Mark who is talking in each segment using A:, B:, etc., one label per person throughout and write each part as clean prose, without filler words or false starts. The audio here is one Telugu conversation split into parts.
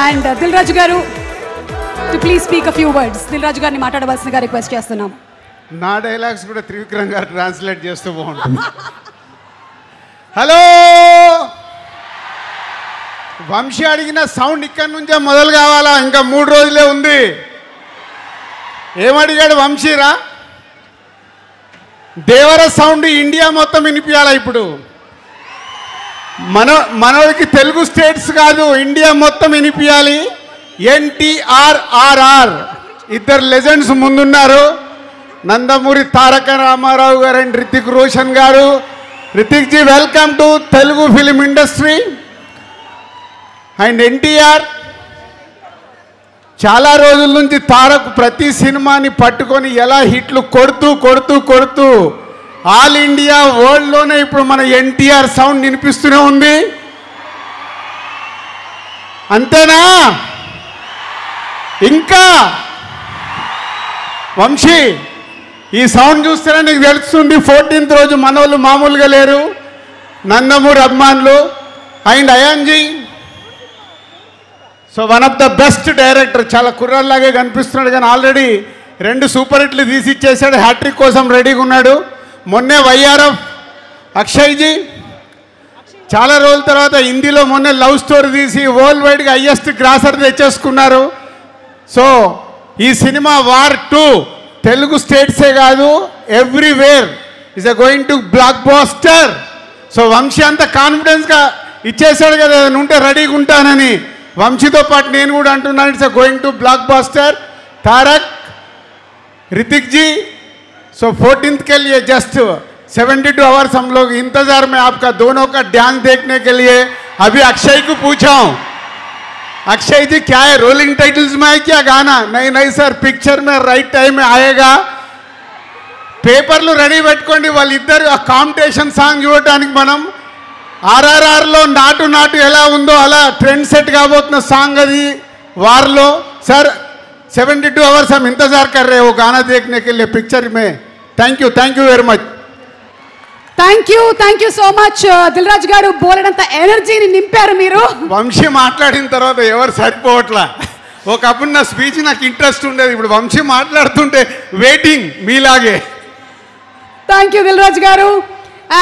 A: And Dil Raju garu to please speak a few words. Dil Raju గారిని మాట్లాడవలసిందిగా రిక్వెస్ట్ చేస్తున్నాం.
B: నా డైలాగ్స్ కూడా త్రివిక్రమ్ గారు ట్రాన్స్లేట్ చేస్తూ బాగుంటుంది. హలో, వంశీ అడిగిన సౌండ్ ఇక్కడి నుంచే మొదలు కావాలా? ఇంకా 3 రోజులే ఉంది. ఏమడిగాడు వంశీరా? దేవర సౌండ్ ఇండియా మొత్తం వినిపించాలా? ఇప్పుడు మనోడికి తెలుగు స్టేట్స్ కాదు, ఇండియా మొత్తం వినిపించాలి. NTRRR ఇద్దరు లెజెండ్స్ ముందున్నారు. నందమూరి తారక రామారావు గారు అండ్ రితిక్ రోషన్ గారు. Hrithik ji, welcome to Telugu film industry. And NTR చాలా రోజుల నుంచి తారక్ ప్రతి సినిమాని పట్టుకొని ఎలా హిట్లు కొడుతూ ఆల్ ఇండియా వరల్డ్లోనే ఇప్పుడు మన ఎన్టీఆర్ సౌండ్ వినిపిస్తూనే ఉంది. అంతేనా? ఇంకా వంశీ, ఈ సౌండ్ చూస్తేనే నీకు తెలుస్తుంది 14th రోజు మనోళ్ళు మామూలుగా లేరు. నందమూరి అభిమానులు అండ్ అయాన్జీ. So one of the best director. చాలా కుర్రాల్లాగే కనిపిస్తున్నాడు కానీ ఆల్రెడీ 2 సూపర్ హిట్లు తీసి ఇచ్చేసాడు. హ్యాట్రిక్ కోసం రెడీగా ఉన్నాడు. మొన్నే YRF అక్షయ్జీ చాలా రోజుల తర్వాత హిందీలో మొన్నే లవ్ స్టోరీ తీసి వరల్డ్ వైడ్గా హైయెస్ట్ గ్రాసర్ తెచ్చేసుకున్నారు. సో ఈ సినిమా వార్ 2 తెలుగు స్టేట్సే కాదు, everywhere is going to blockbuster. So Vamsi అంత కాన్ఫిడెన్స్గా ఇచ్చేసాడు కదా, ఉంటే రెడీగా ఉంటానని. వంశీతో పాటు నేను కూడా అంటున్నాను, it's going to blockbuster. Tarak, Hrithik ji, so 14th के लिए जस्ट 72 आवर्स हम लोग इंतजार में आपका दोनों का डांस देखने के लिए. अभी अक्षय को पूछा हूँ, अक्षय जी क्या है, रोलिंग टाइटल्स में है क्या गाना? नहीं सर, पिक्चर में राइट टाइम में आएगा. పేపర్లు రెడీ పెట్టుకోండి. వాళ్ళిద్దరు ఆ కాంపిటీషన్ సాంగ్ చూడటానికి మనం RRRలో నాటు ఎలా ఉందో అలా ట్రెండ్ సెట్ కాబోతున్న సాంగ్ అది వార్లో. सर 72 आवर्स हम इंतजार कर रहे हैं वो गाना देखने के लिए पिक्चर में. Thank you very much.
A: Thank you so much Dil Raju గారు. బోలెడంత ఎనర్జీని నింపారు మీరు.
B: వంశీ మాట్లాడిన తర్వాత ఎవరు సరిపోవట్లా. ఒకప్పుడు నా స్పీచ్ నాకు ఇంట్రెస్ట్ ఉండేది, ఇప్పుడు వంశీ మాట్లాడుతుంటే వెయిటింగ్ మీలాగే.
A: థ్యాంక్ యూ దిల్ రాజు గారు.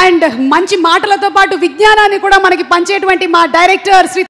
A: అండ్ మంచి మాటలతో పాటు విజ్ఞానాన్ని కూడా మనకి పంచేటువంటి మా డైరెక్టర్ శ్రీ